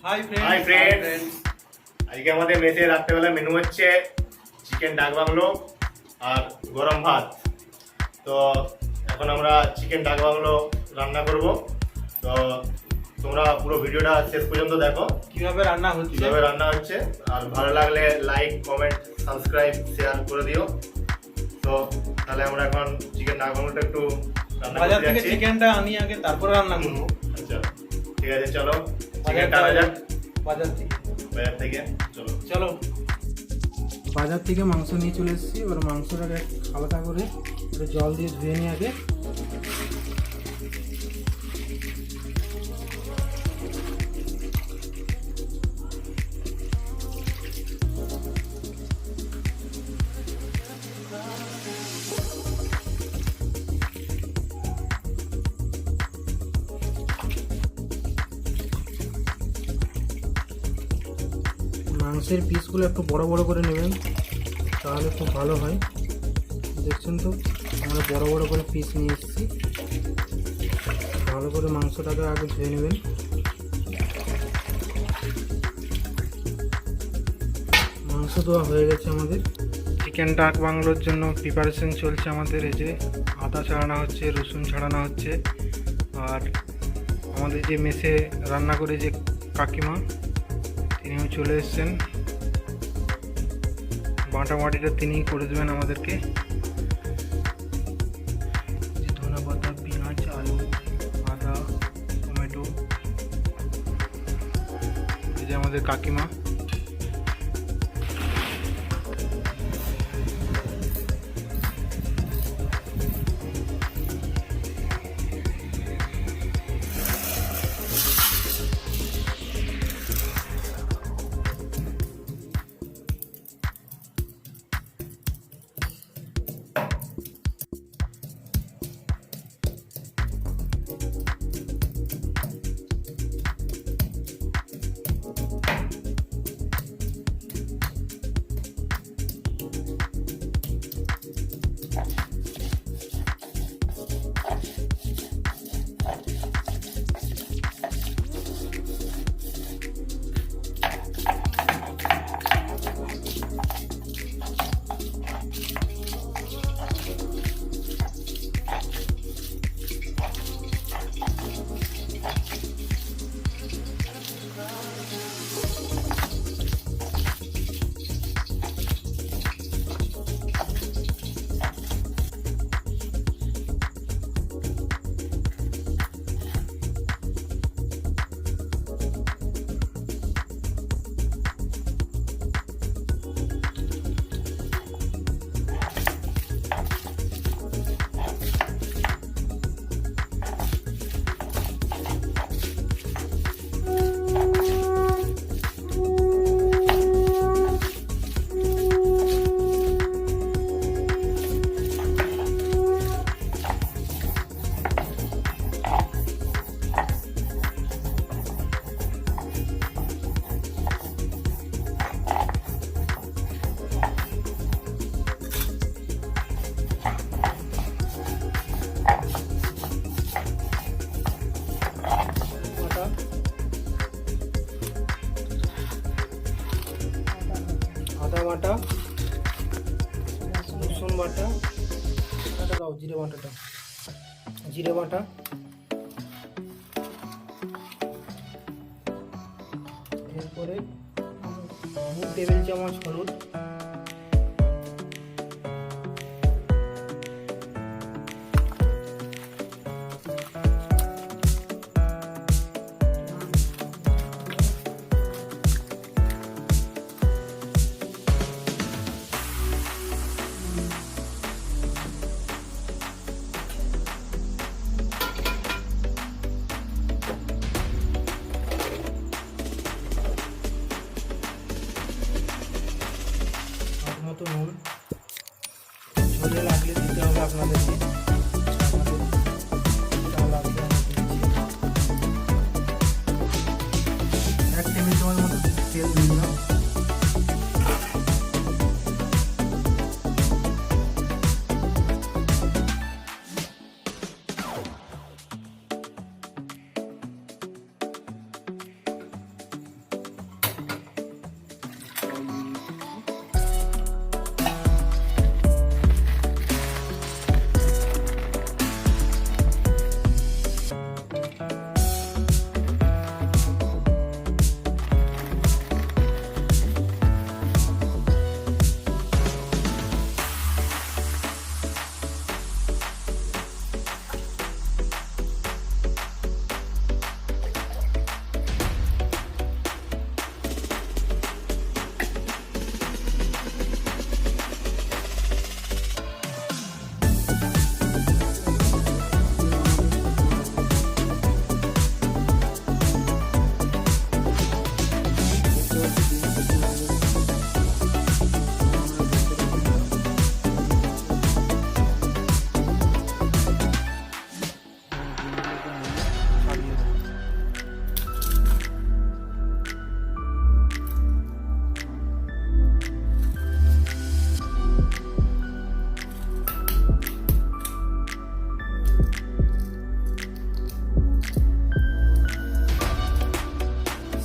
High hi friends friends, আজকে আমাদের মেসে রাত্রেবেলা মেনু হচ্ছে চিকেন ডাক বাংলো আর গরম ভাত। তো এখন আমরা চিকেন ডাক বাংলো রান্না করব। তো তোমরা পুরো ভিডিওটা শেষ পর্যন্ত দেখো কিভাবে রান্না হচ্ছে। আর ভালো লাগলে লাইক, কমেন্ট, সাবস্ক্রাইব, শেয়ার করে দিও। তো তাহলে আমরা এখন চিকেন ডাক বাংলোটা একটু রান্না বাজার করতে থেকে যাচ্ছি। চিকেনটা আনি আগে তারপরে রান্না করবো। আচ্ছা ঠিক আছে, চলো চিকেনটা আনা যাক বাজার থেকে চলো। চলো বাজার থেকে মাংস নিয়ে চলে এসেছি। এবার মাংসটাকে হালকা করে একটু জল দিয়ে ধুয়ে নিয়ে আগে মাংসের পিসগুলো একটু বড় বড় করে নেবেন, তাহলে খুব ভালো হয়। দেখছেন তো আমরা বড় বড় করে পিস নিয়ে এসেছি। ভালো করে মাংসটাকে আগে ধুয়ে নেবেন। মাংস ধোয়া হয়ে গেছে আমাদের। চিকেন ডাক বাংলোর জন্য প্রিপারেশন চলছে আমাদের। এই যে আদা ছাড়ানো হচ্ছে, রসুন ছাড়ানো হচ্ছে। আর আমাদের যে মেসে রান্না করে যে কাকিমা, তিনিও চলে এসেছেন। বাটাবাটিটা তিনিই করে দেবেন আমাদেরকে। ধনে পাতা, পেঁয়াজ, আলু, আদা, টমেটো। এই যে আমাদের কাকিমা। আদা বাটা, রসুন বাটা, দাও জিরে বাটাটা, জিরে বাটা, এরপরে 2 টেবিল চামচ হলুদ, মতো নুন। ঝোলে লাগলে দিতে হবে আপনাদেরকে। এক টেবিল চামচ মতো তেল দিয়ে দিলাম।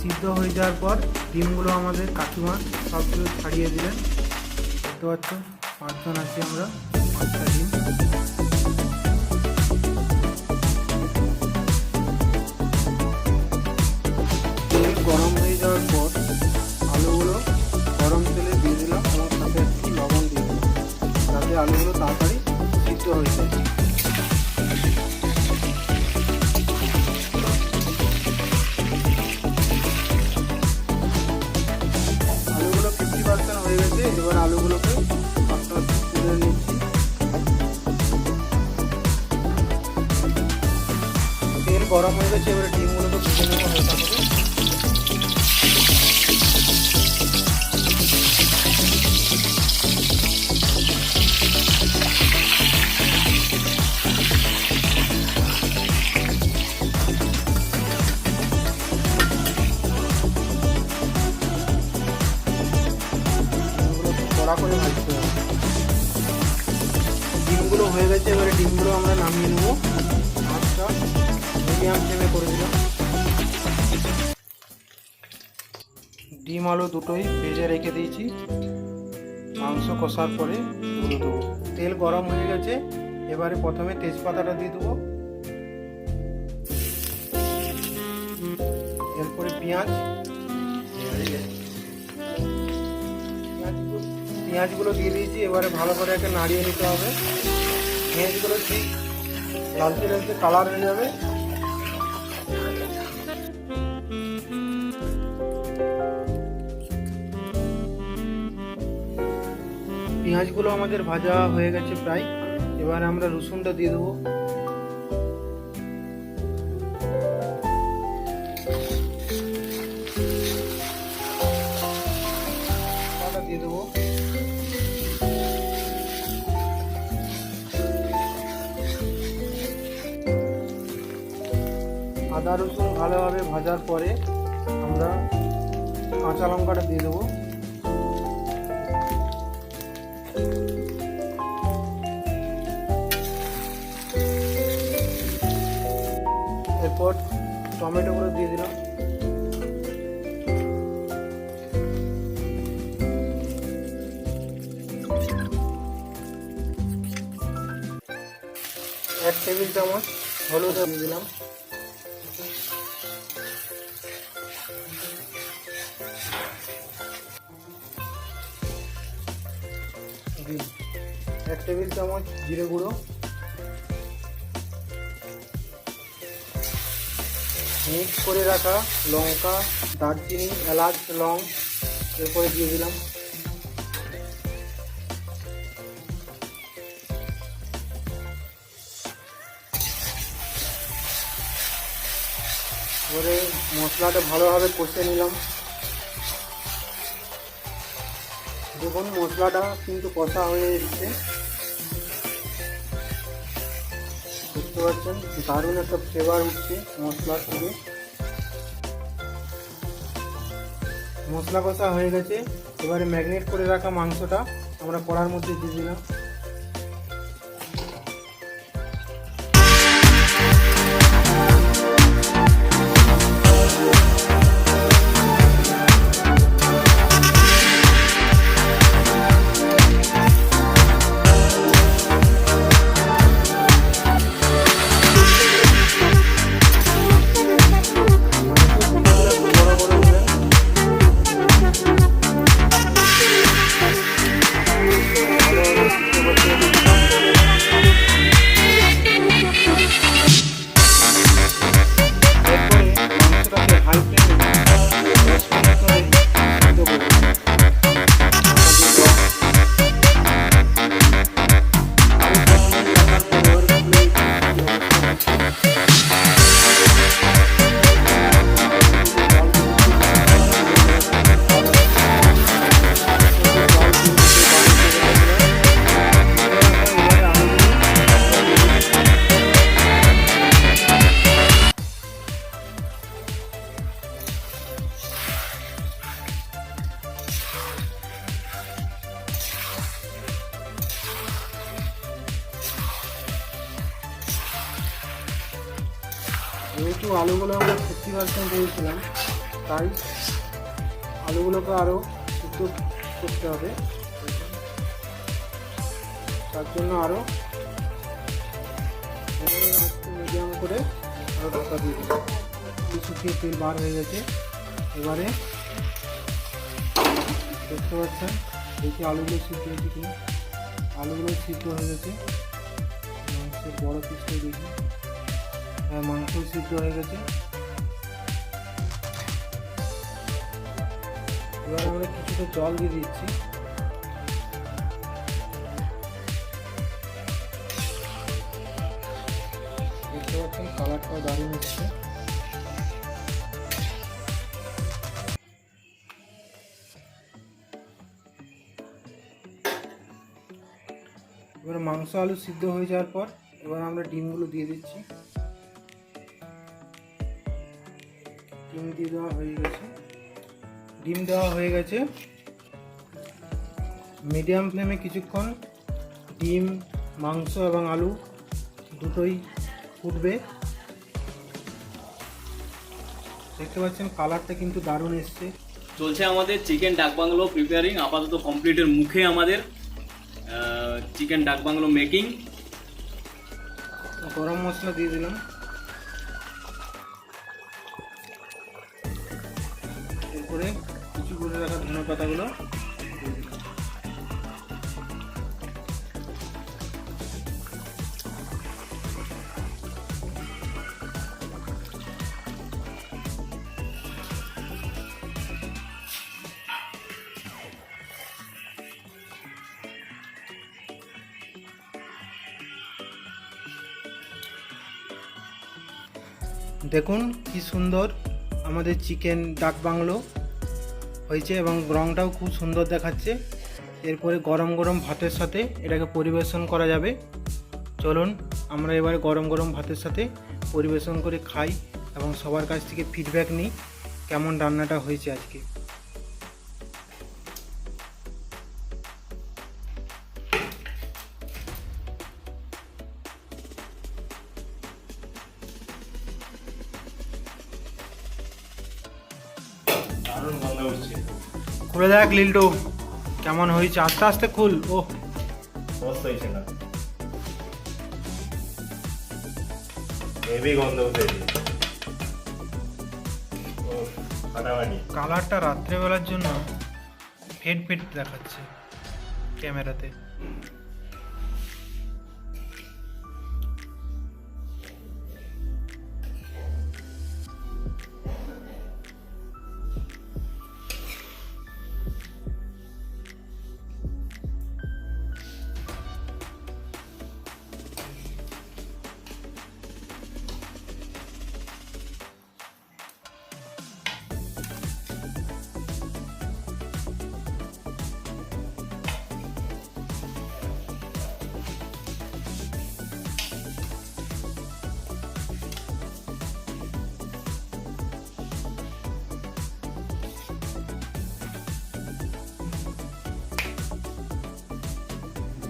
সিদ্ধ হয়ে যাওয়ার পর ডিমগুলো আমাদের কাকিমা সবগুলো ছাড়িয়ে দিলেন। দেখতে পাচ্ছ 5 জন আছি আমরা, 5টা ডিম। তেল গরম হয়ে যাওয়ার পর আলুগুলো গরম তেলে দিয়ে দিলাম এবং সাথে একটু লবণ দিয়ে দিলাম যাতে আলুগুলো তাড়াতাড়ি সিদ্ধ হয়ে যায়। আলুগুলো 50% হয়ে গেছে, এবার আলুগুলোকে একটা তুলে নিচ্ছি। তেল গরম হয়ে গেছে, এবারে ডিমগুলোকে ভেজে নেবো হালকা করে। কড়া করে ভাজতে হবে। ডিমগুলো হয়ে গেছে, এবারে ডিমগুলো আমরা নামিয়ে নেবো। আঁচটা মিডিয়াম ফ্লেমে করে দিলাম। ডিম আলু দুটোই ভেজে রেখে দিয়েছি, মাংস কষার পরে তুলে দেবো। তেল গরম হয়ে গেছে, এবারে প্রথমে তেজপাতাটা দিয়ে দেবো, এরপরে পেঁয়াজগুলো দিয়ে দিয়েছি। এবারে ভালো করে একটা নাড়িয়ে নিতে হবে। পেঁয়াজগুলো ঠিক লালচে লালচে কালার হয়ে যাবে। পেঁয়াজগুলো আমাদের ভাজা হয়ে গেছে প্রায়। এবারে আমরা রসুনটা দিয়ে দেবো। দিয়ে দেবো আদা রসুন ভালোভাবে ভাজার পরে আমরা কাঁচা লঙ্কাটা দিয়ে দেবো। এরপর টমেটোগুলো দিয়ে দিলাম। এক টেবিল চামচ হলুদ দিয়ে দিলাম। এক টেবিল চামচ জিরে গুঁড়ো, মিক্স করে রাখা লঙ্কা, দারচিনি, এলাচ, লং এরপরে দিয়ে দিলাম। এবারে মশলাটা ভালোভাবে কষে নিলাম। দেখুন মশলাটা কিন্তু কষা হয়ে এসছে, বুঝতে পারছেন দারুণ একটা ফ্লেভার উঠছে মশলার থেকে। মশলা কষা হয়ে গেছে, এবারে ম্যারিনেট করে রাখা মাংসটা আমরা কড়ার মধ্যে দিয়ে দিলাম। যেহেতু আলুগুলো আমরা 50% দিয়েছিলাম তাই আলুগুলোকে আরও সিদ্ধ করতে হবে, তার জন্য আরও মিডিয়াম করে আরও ঢাকা দিয়ে দেবো। শুকিয়ে তেল বার হয়ে গেছে। এবারে দেখতে পাচ্ছেন দেখি আলুগুলো সিদ্ধ হয়েছে কিনা। আলুগুলো সিদ্ধ হয়ে গেছে। মাংসের বড় পিসটা দেখি, হ্যাঁ মাংস সিদ্ধ হয়ে গেছে। এবার আমরা কিছুটা জল দিয়ে দিচ্ছি। দেখতে পাচ্ছেন কালারটাও দারুণ এসছে। এবার মাংস আলু সিদ্ধ হয়ে যাওয়ার পর এবার আমরা ডিমগুলো দিয়ে দিচ্ছি। ডিম দিয়ে দেওয়া হয়ে গেছে। ডিম দেওয়া হয়ে গেছে। মিডিয়াম ফ্লেমে কিছুক্ষণ ডিম, মাংস এবং আলু দুটোই ফুটবে। দেখতে পাচ্ছেন কালারটা কিন্তু দারুণ এসছে। চলছে আমাদের চিকেন ডাক বাংলো প্রিপেয়ারিং, আপাতত কমপ্লিটের মুখে আমাদের চিকেন ডাক বাংলো মেকিং। গরম মশলা দিয়ে দিলাম। এরপরে কুচি করে রাখা ধনে পাতাগুলো দিয়ে দিলাম। দেখুন কি সুন্দর আমাদের চিকেন ডাক বাংলো হয়েছে এবং রঙটাও খুব সুন্দর দেখাচ্ছে। এরপরে গরম গরম ভাতের সাথে এটাকে পরিবেশন করা যাবে। চলুন আমরা এবারে গরম গরম ভাতের সাথে পরিবেশন করে খাই এবং সবার কাছ থেকে ফিডব্যাক নিই কেমন রান্নাটা হয়েছে আজকে। দারুণ গন্ধ উঠছে। খুলে দেখ লিল্টু কেমন হয়েছে, আস্তে আস্তে খুল। ও সস হয়েছে না, হেভি গন্ধ উঠেছে। ও ফাটাফাটি। কালারটা রাত্রেবেলার জন্য ফেড ফেড দেখাচ্ছে ক্যামেরাতে।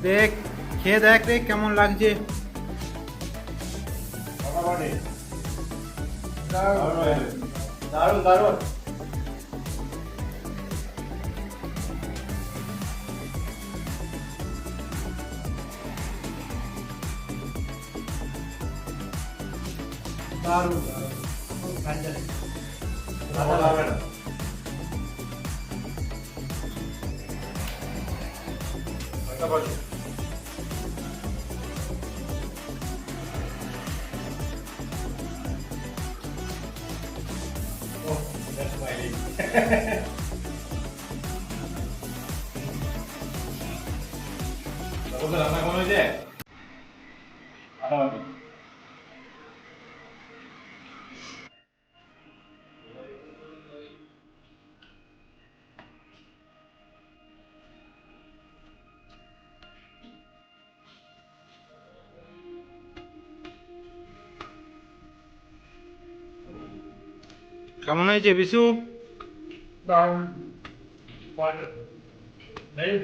দেখ খেয়ে দেখ রে কেমন লাগছে। ফাটাফাটি। দারুণ হয়েছে। দারুণ দারুণ। দারুণ ভালো লাগবে না। ফাটাফাটি। Oh, that's my leg. তোকে রান্না কেমন হয়েছে? ফাটাফাটি। কেমন হয়েছে বিশু? Wonderful. Right?